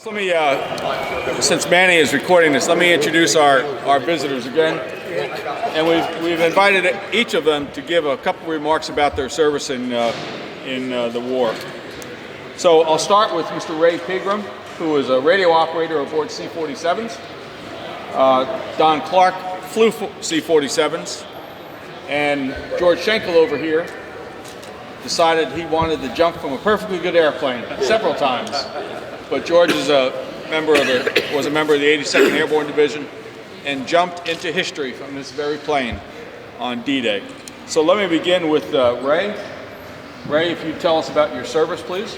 Let me, since Manny is recording this, let me introduce our visitors again. And we've invited each of them to give a couple remarks about their service in the war. So I'll start with Mr. Ray Pegram, who is a radio operator aboard C-47s. Don Clark flew C-47s. And George Shenkel over here decided he wanted to jump from a perfectly good airplane several times. But George is was a member of the 82nd Airborne Division and jumped into history from this very plane on D-Day. So let me begin with Ray. Ray, if you tell us about your service, please.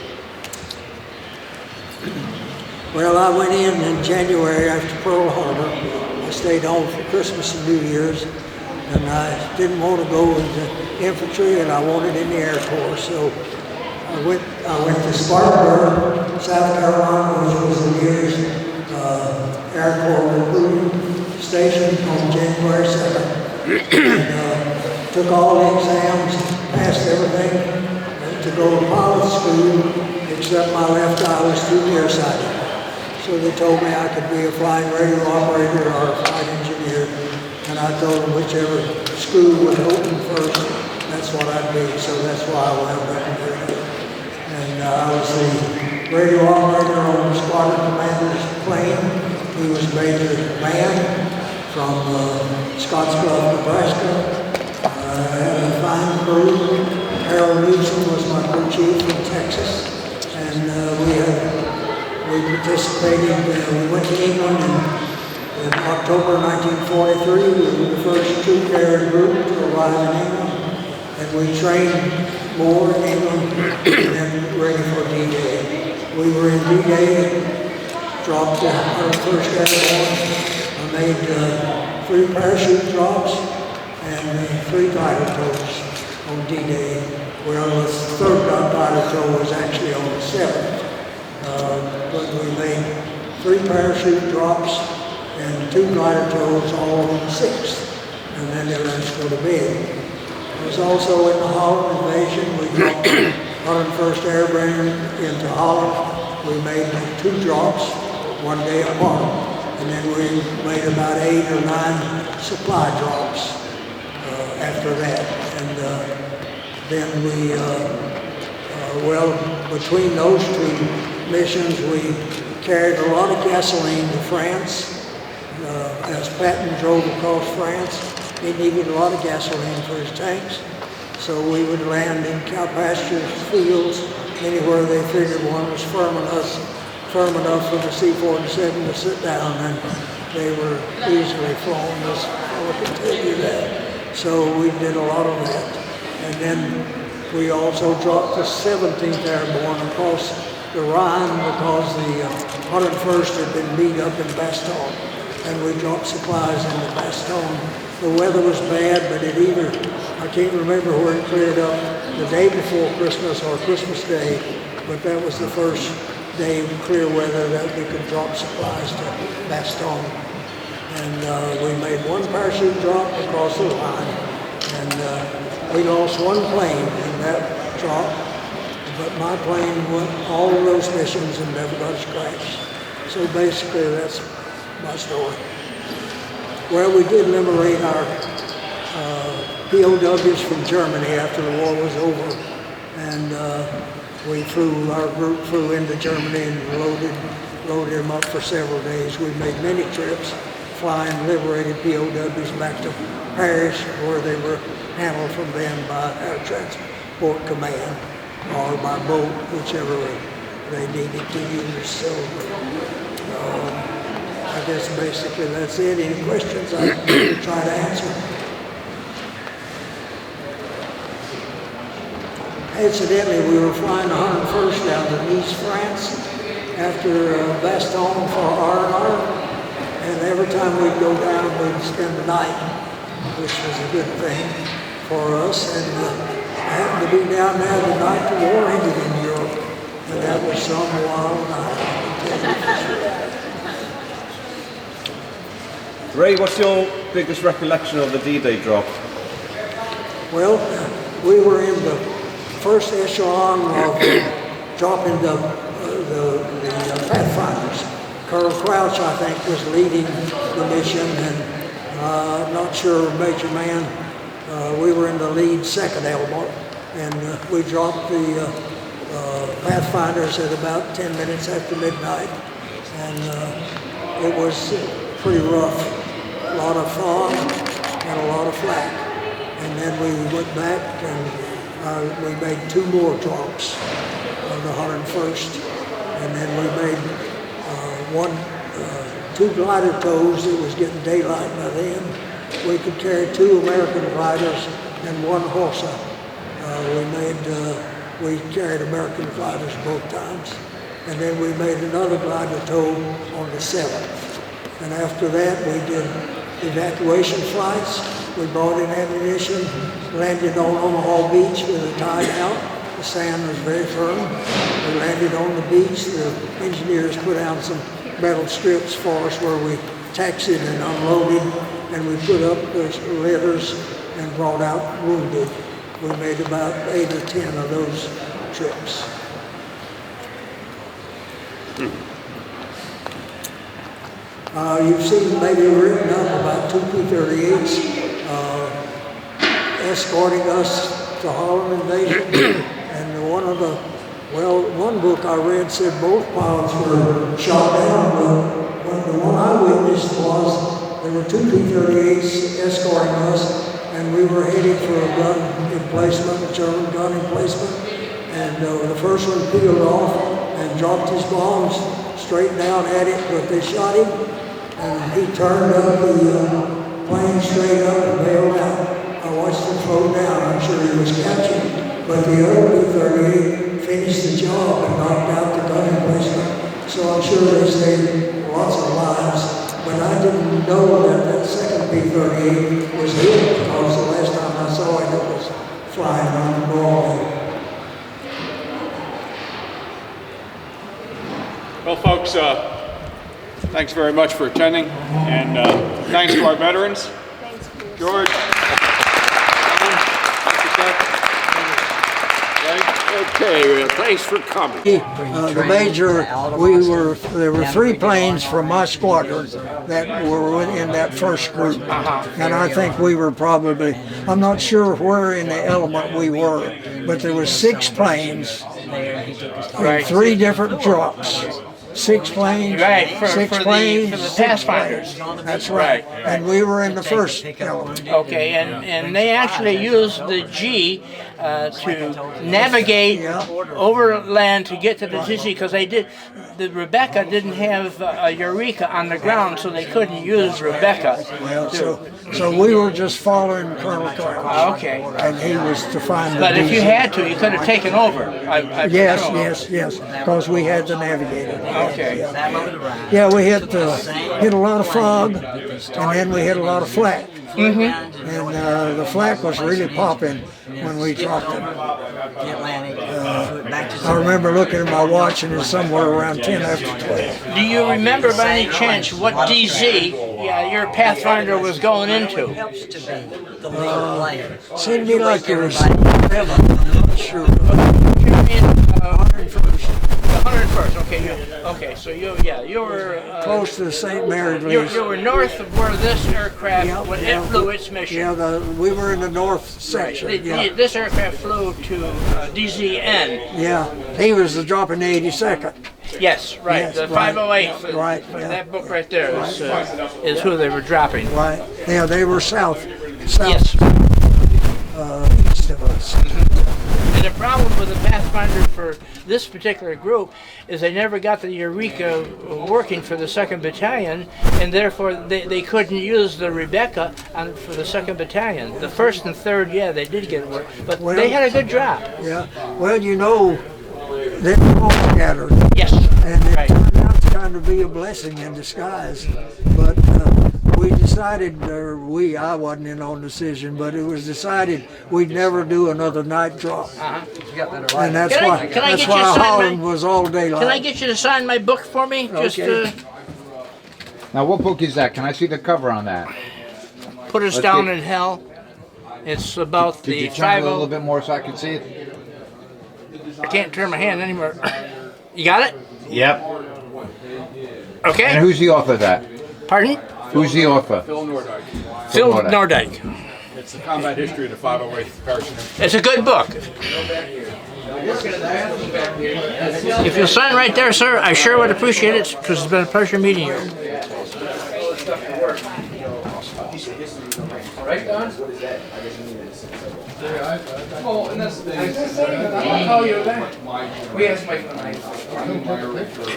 Well, I went in January after Pearl Harbor. I stayed home for Christmas and New Year's, and I didn't want to go into infantry, and I wanted in the Airforce. So I went to Spartanburg, South Carolina, which was the nearest Air Corps recruiting station on January 2nd. And, took all the exams, passed everything to go to pilot school, except my left eye was too nearsighted. So they told me I could be a flying radio operator or a flight engineer, and I told them whichever school would open first, that's what I'd be. So that's why I wound up in radio. And I was the radio operator on the squadron commander's plane. He was Major Mann from Scottsbluff, Nebraska. I had a fine crew. Harold Newsom was my crew chief in Texas. And we participated. We went to England in October 1943. We were the first troop-carrier group to arrive in England. And we trained more in England and ready for D-Day. We were in D-Day, dropped the 101st Airborne. I made 3 parachute drops and 3 glider tows on D-Day. Well, the 3rd glider tow was actually on the 7th. But we made 3 parachute drops and 2 glider tows all on the 6th. And then they let us go to bed. I was also in the Holland invasion. We dropped 101st Airborne into Holland. We made 2 drops, 1 day apart. And then we made about 8 or 9 supply drops after that. And then we, between those 2 missions, we carried a lot of gasoline to France. As Patton drove across France, he needed a lot of gasoline for his tanks. So we would land in cow pastures, fields, anywhere they figured one was firm enough for the C-47 to sit down, and they were easily flown, as I can tell you that. So we did a lot of that. And then we also dropped the 17th Airborne across the Rhine because the 101st had been beat up in Bastogne, and we dropped supplies into Bastogne. The weather was bad, but I can't remember where it cleared up, the day before Christmas or Christmas Day, but that was the first day of clear weather that we could drop supplies to Bastogne. And we made 1 parachute drop across the line, and we lost 1 plane in that drop, but my plane went all of those missions and never got scratched. So basically that's my story. Well, we did liberate our POWs from Germany after the war was over, and our group flew into Germany and loaded them up for several days. We made many trips flying liberated POWs back to Paris, where they were handled from then by Air Transport Command or by boat, whichever they needed to use. So I guess basically that's it. Any questions I can try to answer. Incidentally, we were flying the 101st down to Nice, France after Bastogne for R&R, and every time we'd go down, we'd spend the night, which was a good thing for us. And I happened to be down there the night the war ended in Europe, and that was some wild night. Ray, what's your biggest recollection of the D-Day drop? Well, we were in the first echelon of dropping the Pathfinders. Colonel Crouch, I think, was leading the mission, and not sure, Major Man, we were in the lead second element, and we dropped the Pathfinders at about 10 minutes after midnight, and it was pretty rough. A lot of fog and a lot of flak. And then we went back and we made 2 more drops on the 101st, and then we made 2 glider tows. It was getting daylight by then. We could carry 2 American gliders and 1 Horsa. We carried American gliders both times. And then we made another glider tow on the 7th. And after that, we did evacuation flights. We brought in ammunition, landed on Omaha Beach with the tide out. The sand was very firm. We landed on the beach. The engineers put down some metal strips for us where we taxied and unloaded, and we put up the litters and brought out wounded. We made about 8 or 10 of those trips. You've seen maybe written up about 2 P-38s escorting us to Harlem invasion. And one book I read said both pilots were shot down, but the one I witnessed was there were 2 P-38s escorting us, and we were heading for a gun emplacement, a German gun emplacement, and the first one peeled off and dropped his bombs straight down at it, but they shot him, and he turned up the plane straight up and bailed out. I watched him float down. I'm sure he was catching, but the other P-38 finished the job and knocked out the gun emplacement. So I'm sure they saved lots of lives, but I didn't know that second P-38 was hit, because the last time I saw it, it was flying around Broadway. Well, folks, thanks very much for attending, and thanks to our veterans. Thanks, Bruce. George. Okay, thanks for coming. The major, there were 3 planes from my squadron that were in that first group. And I think we were probably, I'm not sure where in the element we were, but there were 6 planes in 3 different drops. 6 planes, right, for 6 the planes, 6 Pathfinders. planes. That's right. And we were in the first element. Okay, and they actually used the G to navigate overland to get to the TC, because the Rebecca didn't have a Eureka on the ground, so they couldn't use Rebecca. Well, so we were just following Colonel Crouch. Okay. And he was to find the But if you DC. had to, you could have taken over. Yes, because we had the navigator. Okay. Yeah, we hit a lot of fog, and then we hit a lot of flak. And the flak was really popping when we dropped it. I remember looking at my watch, and it's somewhere around 10 after 12. Do you remember by any chance what DZ your Pathfinder was going into? Seemed to be like there was 7, I'm not sure. 101st. Okay, so you were Close to the St. Mary's. You were north of where this aircraft, when it flew its mission. Yeah, we were in the north section. This aircraft flew to DZN. Yeah, he was dropping the 82nd. Yes, right. Yes, the right. 508. Right, yeah. That book right there is who they were dropping. Right. Yeah, they were south, Yes. east of us. And the problem with the Pathfinder for this particular group is they never got the Eureka working for the 2nd Battalion, and therefore they couldn't use the Rebecca for the 2nd Battalion. The 1st and 3rd, yeah, they did get it work, but they had a good drop. Yeah. Well, you know, they were all scattered. Yes. And it Right. turned out to kind of be a blessing in disguise. But we decided, I wasn't in on the decision, but it was decided we'd never do another night drop. And that's Can I why, get you to sign Holland my- was all daylight. Can I get you to sign my book for me? Just Okay. Now, what book is that? Can I see the cover on that? Put us down in hell. It's about Could the you turn it a little 50. bit more so I can see it? I can't turn my hand anymore. You got it? Yep. Okay. And who's the author of that? Pardon? Who's the author? Phil Nordyke. Phil Nordyke. Nordyke. It's the combat history of the 508th Parachute. It's a good book. If you'll sign right there, sir, I sure would appreciate it because it's been a pleasure meeting you.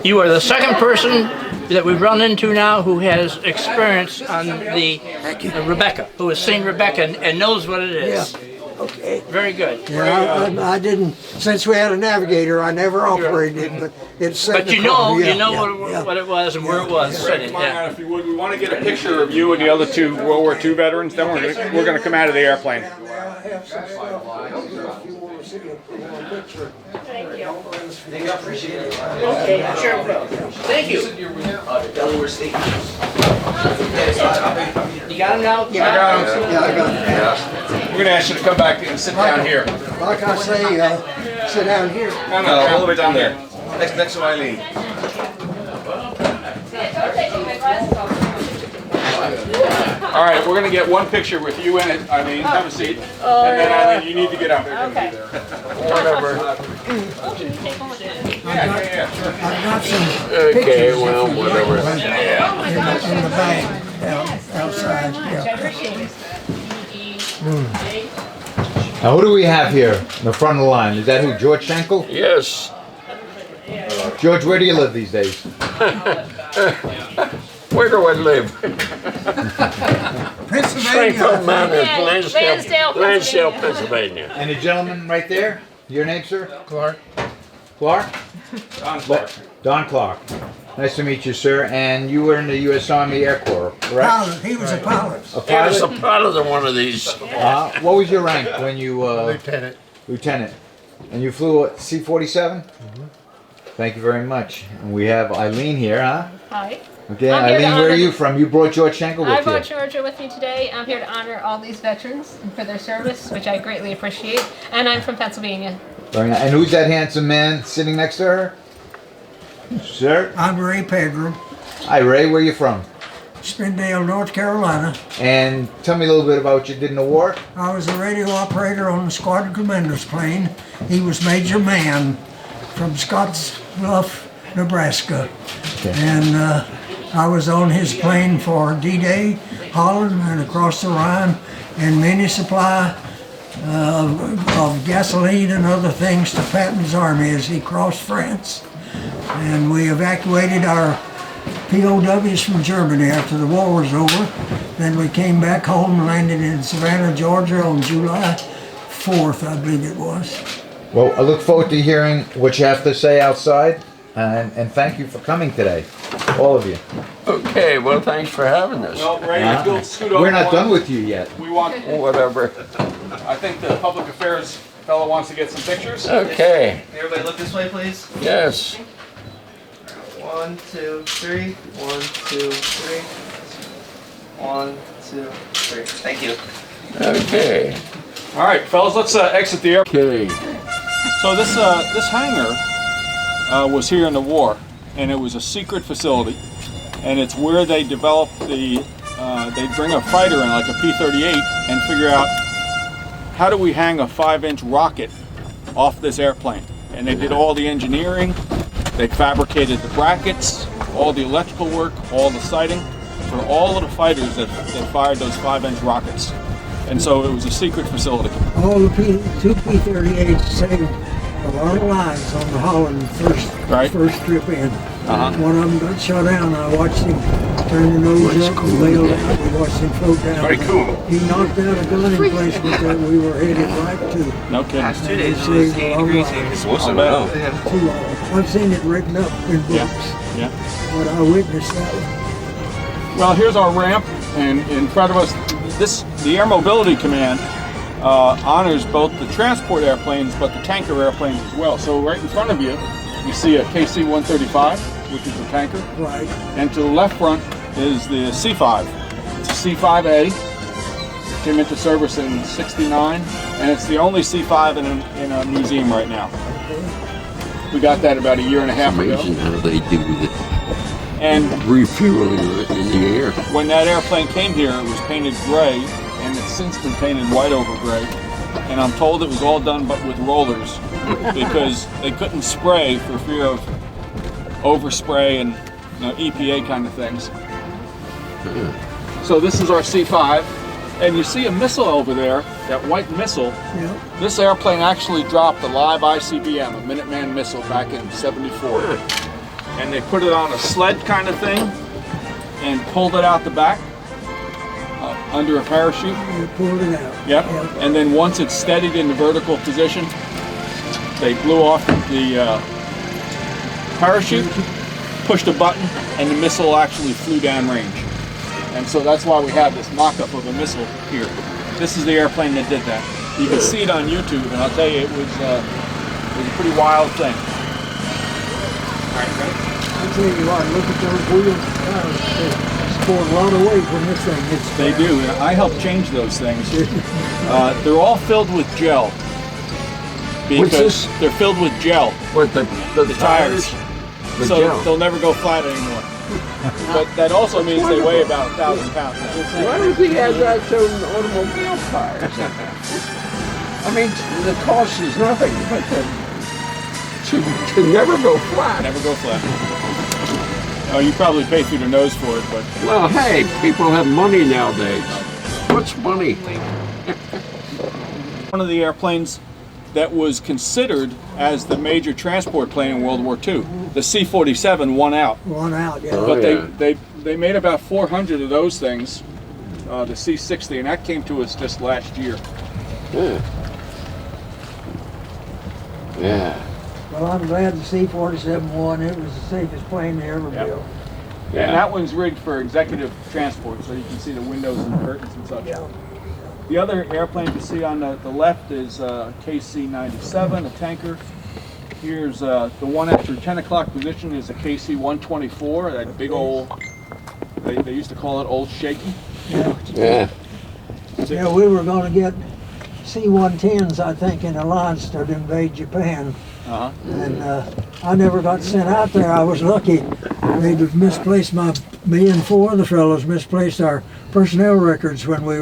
You are the second person that we've run into now who has experience on the Rebecca, who has seen Rebecca and knows what it is. Okay. Very good. Yeah, I didn't, since we had a navigator, I never operated it, but it's set But you know, what it was and where it was sitting. Come on Yeah. out if you would. We want to get a picture of you and the other two World War II veterans. Then we're going to come out of the airplane. Okay, sure will. Thank you. You got him now? I got 'em. We're going to ask you to come back and sit down here. Like I say, sit down here. No, all the way down there. Next to Eileen. All right, we're going to get one picture with you in it, Eileen. Have a seat. And then, Eileen, you need to get up. Okay. Whatever. I've got some Okay, pictures well, whatever. in the bag outside. Yeah. Now, who do we have here in the front of the line? Is that who? George Shenkel? Yes. George, where do you live these days? Where do I live? Pennsylvania. Shenkel Mountain, Yeah, Lansdale, Lansdale, Pennsylvania. And the gentleman right there? Your name, sir? Clark. Clark? Don Clark. Don Clark. Nice to meet you, sir. And you were in the U.S. Army Air Corps, correct? Pilot. He was a pilot. A I was a pilot? pilot of one of these. What was your rank when you... Lieutenant. Lieutenant. And you flew a C-47? Thank you very much. And we have Eileen here, huh? Hi. Okay, I'm here to Eileen, where are honor- you from? You brought George Shenkel I with brought you. Georgia with me today. I'm here to honor all these veterans for their service, which I greatly appreciate. And I'm from Pennsylvania. Very nice. And who's that handsome man sitting next to her? Sir? I'm Ray Pegram, Hi, Ray. Where are you from? Spindale, North Carolina. And tell me a little bit about what you did in the war. I was a radio operator on the squadron commander's plane. He was Major Mann from Scottsbluff, Nebraska. Okay. And I was on his plane for D-Day, Holland, and across the Rhine, and many supply of gasoline and other things to Patton's army as he crossed France. And we evacuated our POWs from Germany after the war was over. Then we came back home and landed in Savannah, Georgia on July 4th, I believe it was. Well, I look forward to hearing what you have to say outside. And thank you for coming today, all of you. Okay, well, thanks for having us. Well, Ray, if you'll scoot over. We're not done with you yet. We want, Whatever. I think the public affairs fellow wants to get some pictures. Okay, Everybody look this way, please. yes. 1, 2, 3. 1, 2, 3. 1, 2, 3. Thank you. Okay. All right, fellas, let's exit the airplane. Okay. So this hangar was here in the war, and it was a secret facility, and it's where they developed the. They bring a fighter in, like a P-38, and figure out how do we hang a 5-inch rocket off this airplane. And they did all the engineering. They fabricated the brackets, all the electrical work, all the sighting for all of the fighters that fired those 5-inch rockets. And so it was a secret facility. All the two P-38s saved a lot of lives on the Holland first trip in. One of them got shot down. I watched him turn the nose up and bail out. We watched him float down. Very cool. He knocked out a gun in place with that we were headed right to. No kidding. Last 2 days, it Saved was a 80 lot of degrees lives. here. Awesome. Man. I've seen it written up in books, Yeah. but I witnessed that one. Well, here's our ramp, and in front of us, the Air Mobility Command honors both the transport airplanes, but the tanker airplanes as well. So right in front of you, you see a KC-135, which is a tanker, Right. and to the left front is the C-5. It's a C-5A. Came into service in '69, and it's the only C-5 in a museum right now. We got that about a year and a half ago. Amazing how they do this. And Refueling it in the air. when that airplane came here, it was painted gray, and it's since been painted white over gray. And I'm told it was all done but with rollers because they couldn't spray for fear of overspray and EPA kind of things. So this is our C-5, and you see a missile over there, that white missile. Yeah. This airplane actually dropped a live ICBM, a Minuteman missile, back in '74. And they put it on a sled kind of thing and pulled it out the back under a parachute. You pulled it out. Yep. And then once it's steadied in the vertical position, they blew off the parachute, pushed a button, and the missile actually flew downrange. And so that's why we have this mock-up of a missile here. This is the airplane that did that. You can see it on YouTube, and I'll tell you, it was a pretty wild thing. All right, ready? I tell you what, look at those wheels. They score a lot of weight when this thing hits the They ground. do. I helped change those things. They're all filled with gel. What's this? They're filled with gel, What, the tires. The So gel. they'll never go flat anymore. But that also means they weigh about 1,000 pounds now. Why does he have that to automobile tires? I mean, the cost is nothing, but to never go flat. Never go flat. Oh, you probably pay through the nose for it, but Well, hey, people have money nowadays. What's money? one of the airplanes that was considered as the major transport plane in World War II. The C-47 won out. One out, yeah. Oh, But yeah. they made about 400 of those things, the C-60, and that came to us just last year. Yeah. Yeah. Well, I'm glad the C-47 won. It was the safest plane they ever Yep. built. And that one's rigged for executive transport, so you can see the windows and the curtains and such. Yeah. The other airplane you see on the left is KC-97, a tanker. Here's the one at your 10 o'clock position is a KC-124, that big old, they used to call it Old Shaky. Yeah. Yeah. Yeah, we were going to get C-110s, I think, in alliance to invade Japan. Uh-huh. And I never got sent out there. I was lucky. They'd misplaced me and four other fellows misplaced our personnel records when we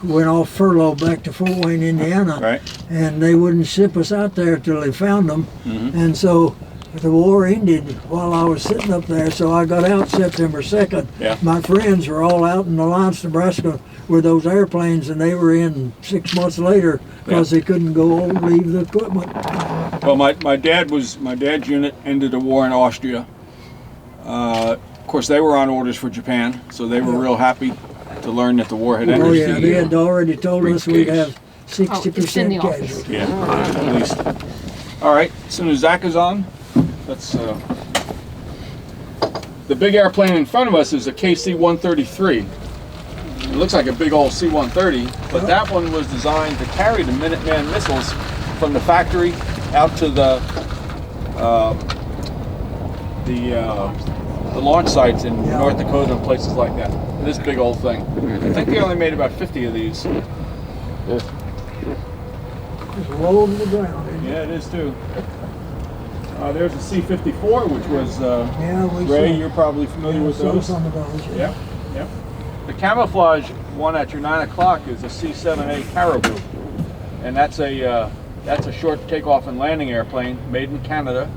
went off furlough back to Fort Wayne, Indiana. Right. And they wouldn't ship us out there till they found them. Mhm. And so the war ended while I was sitting up there, so I got out September 2nd. Yeah. My friends were all out in Alliance, Nebraska with those airplanes, and they were in 6 months later because they couldn't go leave the equipment. Well, my dad's unit ended a war in Austria. Of course, they were on orders for Japan, so they were real happy to learn that the war had ended. Oh yeah, they had already told us we'd have It's in 60% the office. casualties. Yeah, at least. All right, as soon as Zach is on, let's. The big airplane in front of us is a KC-133. It looks like a big old C-130, but that one was designed to carry the Minuteman missiles from the factory out to the launch sites in North Dakota and places like that. This big old thing. I think they only made about 50 of these. Just roll to the ground. Isn't it? Yeah, it is too. There's a C-54, which was Yeah, we Ray. saw- You're probably familiar with saw those. some of those. Yep, yep. The camouflage one at your 9 o'clock is a C-7A Caribou, and that's a short takeoff and landing airplane made in Canada,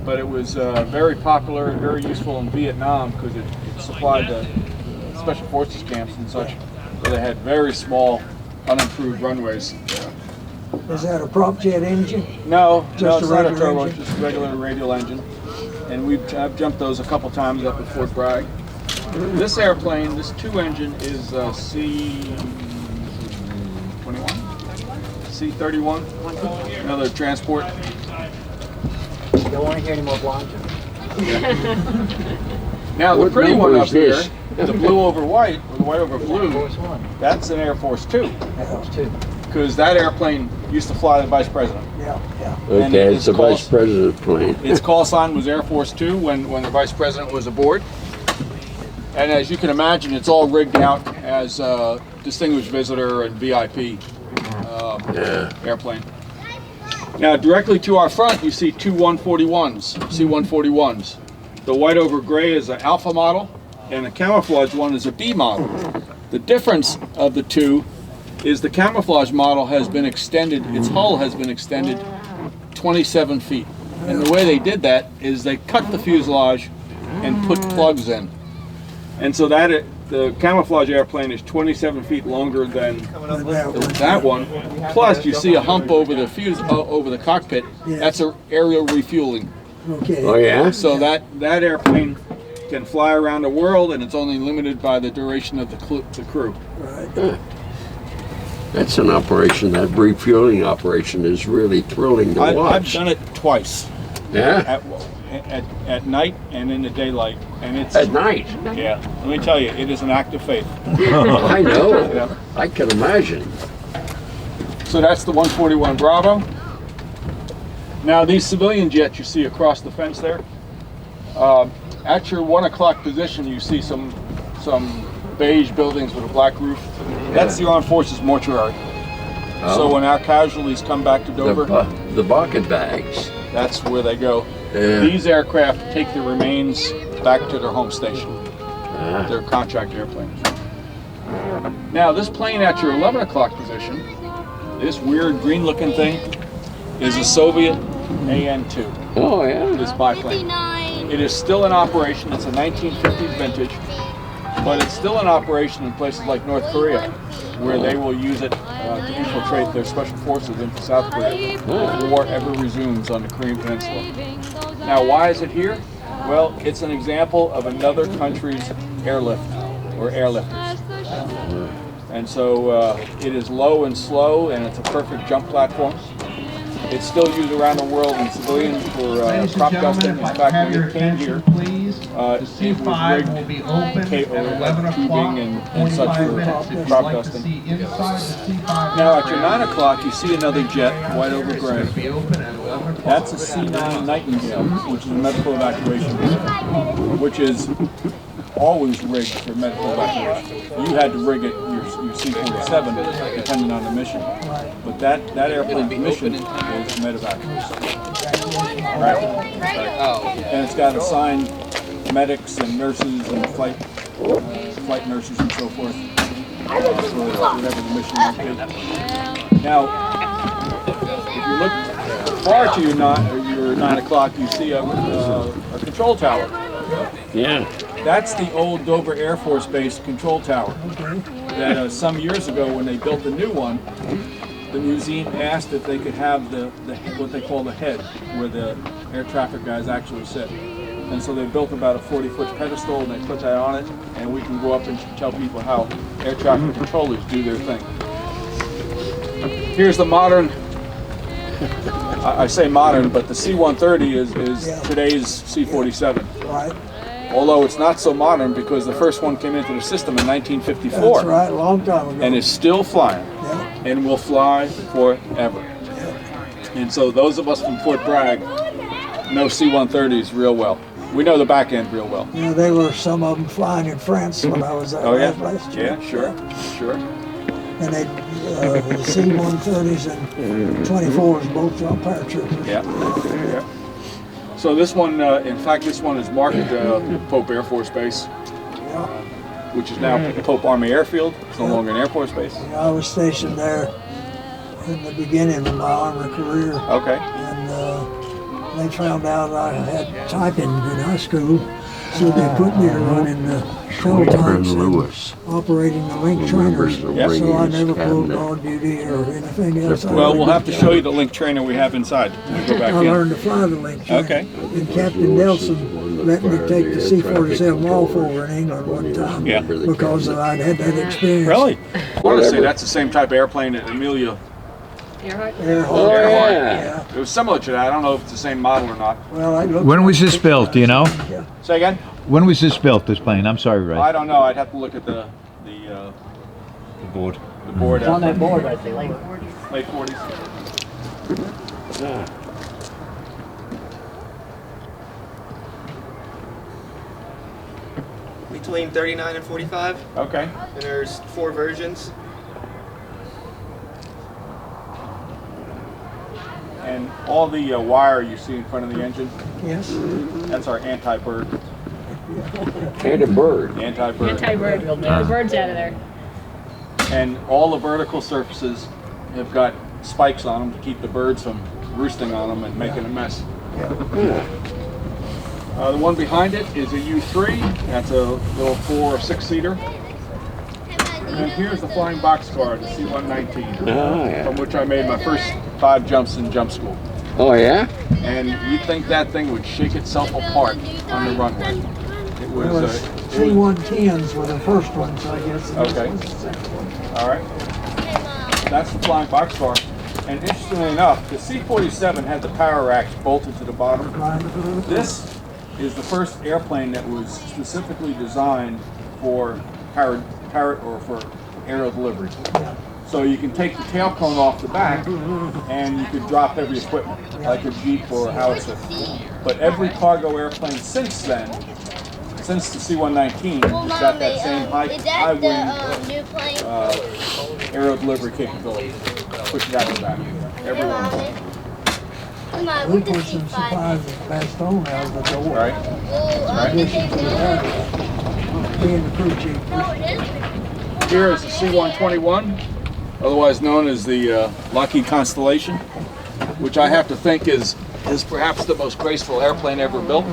but it was very popular and very useful in Vietnam because it supplied the special forces camps and such. So they had very small, unimproved runways. Is that a prop jet engine? No, Just no, a it's not a regular turbo, engine? just a regular radial engine. And I've jumped those a couple times up at Fort Bragg. This airplane, this two-engine, is C-21? C-31, another transport. Don't want to hear any more blonde. Now the What pretty number one is up here, this? the blue over white, or the white over blue, Force One. that's an Air Force 2, That was two. because that airplane used to fly the Vice President. Yeah, yeah. And Okay, it's it's the called- Vice President plane. Its call sign was Air Force 2 when the Vice President was aboard. And as you can imagine, it's all rigged out as a distinguished visitor and VIP airplane. Now, directly to our front, you see two 141s, C-141s. The white over gray is an alpha model, and the camouflage one is a B model. The difference of the two is the camouflage model has been extended, its hull has been extended 27 feet. And the way they did that is they cut the fuselage and put plugs in. And so the camouflage airplane is 27 feet longer than that one. Plus, you see a hump over the over the cockpit. That's an aerial refueling. Okay. Oh yeah? So that airplane can fly around the world, and it's only limited by the duration of the crew. Right. That's an operation, that refueling operation is really thrilling to I've watch. done it twice. Yeah? At night and in the daylight, and it's At night? yeah. Let me tell you, it is an act of faith. I know. Yeah. I can imagine. So that's the 141 Bravo. Now these civilian jets you see across the fence there. At your 1 o'clock position, you see some beige buildings with a black roof. That's the Armed Forces mortuary. So when our casualties come back to Dover, The bucket bags. that's where they go. Yeah. These aircraft take the remains back to their home station. Ah. Their contract airplanes. Now this plane at your 11 o'clock position, this weird green looking thing, is a Soviet AN-2. Oh yeah? This biplane. It is still in operation. It's a 1950s vintage, but it's still in operation in places like North Korea, where they will use it to infiltrate their special forces into South Korea if war ever resumes on the Korean Peninsula. Now, why is it here? Well, it's an example of another country's airlift or airlifters. And so it is low and slow, and it's a perfect jump platform. It's still used around the world in civilian for crop dusting. In fact, when it came here, it was rigged tubing and such for crop dusting. Now at your 9 o'clock, you see another jet, white over gray. That's a C-9 Nightingale, which is a medical evacuation, which is always rigged for medical evacuation. You had to rig it, your C-47, depending on the mission. But that airplane's mission is medevac. Right. And it's got assigned medics and nurses and flight nurses and so forth for whatever the mission might be. Now, if you look far to your 9 o'clock, you see a control tower. Yeah. That's the old Dover Air Force Base control tower. That some years ago, when they built the new one, the museum asked if they could have the what they call the head, where the air traffic guys actually sit. And so they built about a 40-foot pedestal, and they put that on it, and we can go up and tell people how air traffic controllers do their thing. Here's the modern. I say modern, but the C-130 is today's C-47. Right. Although it's not so modern because the first one came into the system in 1954. That's right, a long time ago. And is still flying. Yeah. And will fly forever. Yeah. And so those of us from Fort Bragg know C-130s real well. We know the back end real well. You know, they were some of them flying in France when I was there last year. Yeah, sure. And they, the C-130s and 24s both on paratroopers. Yeah. So this one, in fact, this one is marked Pope Air Force Base, which is now Pope Army Airfield. It's no longer an Air Force Base. I was stationed there in the beginning of my Army career. Okay. And they found out I had typing in high school, so they put me to running the shuttle types and operating the link trainer. So I never pulled guard duty or anything else. Well, we'll have to show you the link trainer we have inside when we go back I in. learned to fly the link trainer. Okay. And Captain Nelson let me take the C-47 off over in England one time. Yeah. Because I'd had that experience. Really? I want to say that's the same type of airplane that Amelia. Earhart. Oh, Yeah. It was similar to that. I don't know if it's the same model or not. Well, I looked When was this built, do you know? Yeah. Say again? When was this built, this plane? I'm sorry, Ray. I don't know. I'd have to look at the board. The board. It's on that board, I think. Late 40s. Between 39 and 45, Okay. and there's 4 versions. And all the wire you see in front of the engine, Yes. that's our anti-bird. And a bird. Anti-bird. Anti-bird. Get the birds out of there. And all the vertical surfaces have got spikes on them to keep the birds from roosting on them and making a mess. The one behind it is a U3. That's a little 4 or 6 seater. And here's the flying boxcar, the C-119, Oh, yeah. from which I made my first 5 jumps in jump school. Oh, yeah? And you'd think that thing would shake itself apart on the runway. It was, Well, C-110s were the first ones, I guess. and this Okay. was the second one. all right. That's the flying boxcar. And interestingly enough, the C-47 had the power racks bolted to the bottom. Right. This is the first airplane that was specifically designed for powered or for aerial delivery. So you can take the tail cone off the back and you could drop heavy equipment like a Jeep or a howitzer. But every cargo airplane since then, since the C-119, has got that same high wing aerial delivery capability. Push it out the back. Every one of them. We put some supplies in Bastogne out of the door. Right? In addition to that, being the crew chief. Here is the C-121, otherwise known as the Lockheed Constellation, which I have to think is perhaps the most graceful airplane ever built.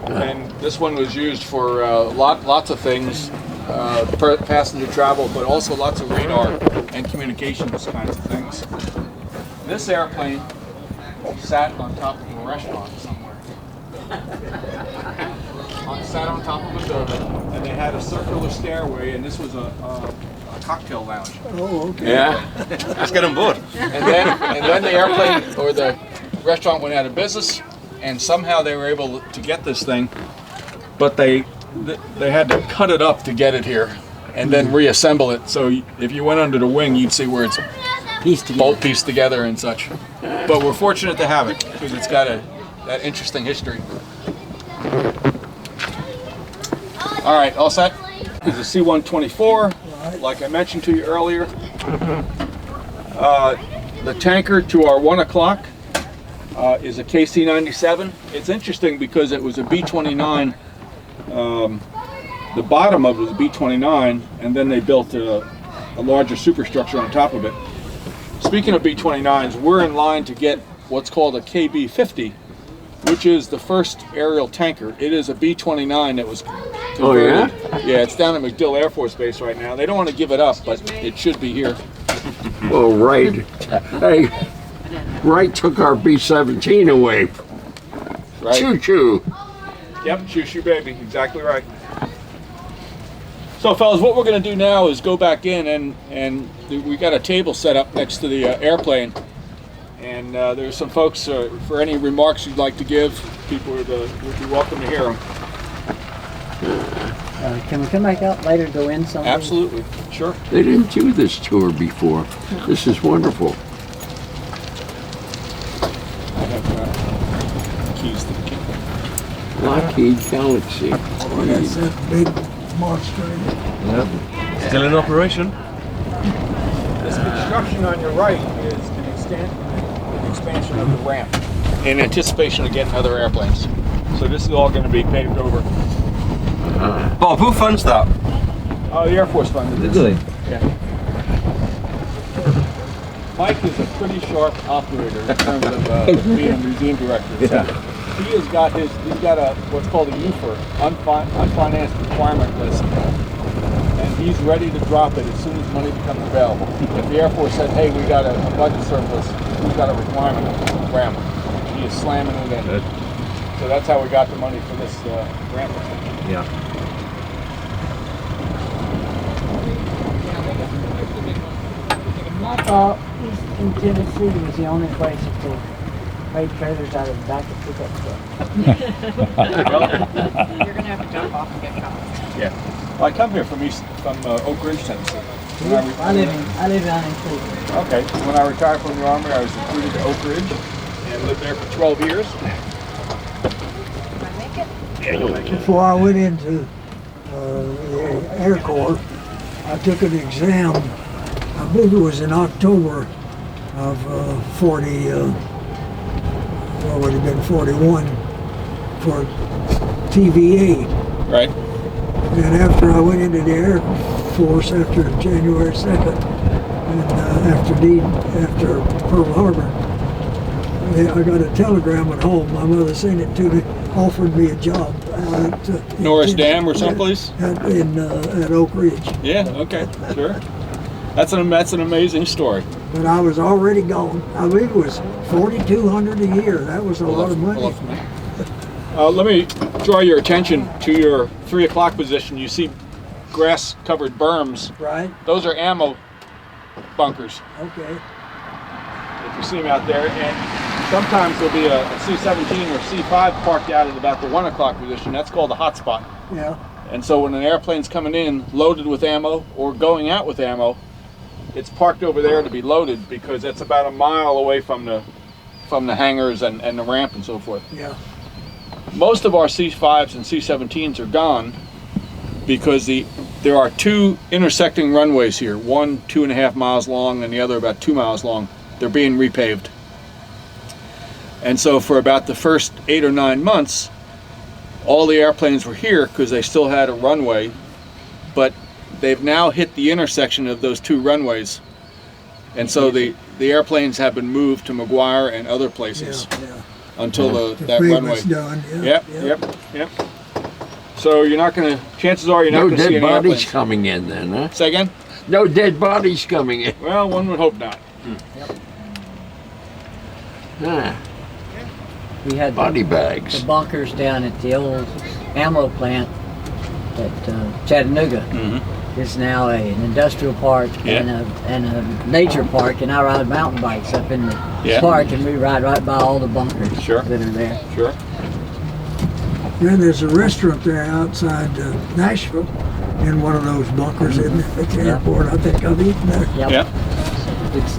And this one was used for lots of things, passenger travel, but also lots of radar and communications kinds of things. This airplane sat on top of a restaurant somewhere. Sat on top of a building, and they had a circular stairway, and this was a cocktail lounge. Oh, okay. Yeah. Let's get on board. And then the airplane or the restaurant went out of business, and somehow they were able to get this thing, but they had to cut it up to get it here, and then reassemble it. So if you went under the wing, you'd see where it's bolt pieced together and such. But we're fortunate to have it because it's got that interesting history. All right, all set? This is a C-124, like I mentioned to you earlier. The tanker to our 1 o'clock is a KC-97. It's interesting because it was a B-29. The bottom of it was a B-29, and then they built a larger superstructure on top of it. Speaking of B-29s, we're in line to get what's called a KB-50, which is the first aerial tanker. It is a B-29 that was converted. Oh, yeah? Yeah, it's down at MacDill Air Force Base right now. They don't want to give it up, but it should be here. Oh, right. Hey, Wright took our B-17 away. Right? Choo-choo. Yep, shoo baby, exactly right. So fellas, what we're going to do now is go back in and we got a table set up next to the airplane. And there's some folks, for any remarks you'd like to give, people would be welcome to hear them. Can we come back out later to go in something? Absolutely, sure. They didn't do this tour before. This is wonderful. I have keys to the key. Lockheed Galaxy. That's that big monster. Still in operation. This construction on your right is an expansion of the ramp in anticipation of getting other airplanes. So this is all going to be paved over. Bob, who funds that? The Air Force funded this. Really? Yeah. Mike is a pretty sharp operator in terms of being a museum director. So he's got what's called a UFR, unfinanced requirement list, and he's ready to drop it as soon as money becomes available. If the Air Force said, "Hey, we got a budget surplus, we've got a requirement," grant, he is slamming it in. So that's how we got the money for this grant. Yeah. I thought in Tennessee was the only place that they made trailers out of the back of pickup trucks. You're gonna have to jump off and get coffee. Yeah. Well, I come here from Oak Ridge, Tennessee. I live down in Cleveland. Okay. When I retired from the Army, I was recruited to Oak Ridge and lived there for 12 years. Before I went into the Air Corps, I took an exam. I believe it was in October of 40, what would have been 41 for TVA. Right. And after I went into the Air Force after January 2nd, and after Pearl Harbor, I got a telegram at home. My mother sent it to me, offered me a job out at Norris Dam or someplace? at Oak Ridge. Yeah, okay, sure. That's an amazing story. But I was already gone. I believe it was $4,200 a year. That was a lot of money. Let me draw your attention to your 3 o'clock position. You see grass-covered berms. Right. Those are ammo bunkers, Okay. if you see them out there. And sometimes there'll be a C-17 or C-5 parked out at about the 1 o'clock position. That's called a hot spot. Yeah. And so when an airplane's coming in loaded with ammo or going out with ammo, it's parked over there to be loaded because it's about a mile away from the hangars and the ramp and so forth. Yeah. Most of our C-5s and C-17s are gone because there are 2 intersecting runways here, one 2.5 miles long and the other about 2 miles long. They're being repaved. And so for about the first 8 or 9 months, all the airplanes were here because they still had a runway, but they've now hit the intersection of those 2 runways. And so the airplanes have been moved to McGuire and other places until that runway. Done. Yep. So you're not going to, chances are you're not going to see any airplanes. No dead bodies coming in then, huh? Say again? No dead bodies coming in. Well, one would hope not. Huh. We had Body bags. the bunkers down at the old ammo plant at Chattanooga. It's now an industrial park and a nature park, and I ride mountain bikes up in the park, and we ride right by all the bunkers that are there. Sure. Then there's a restaurant there outside Nashville in one of those bunkers in the airport. I think I've eaten there. Yep. It's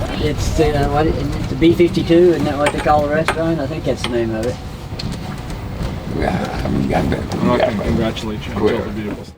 the B-52, isn't that what they call the restaurant? I think that's the name of it. Yeah, Congratulations. Cool. Beautiful.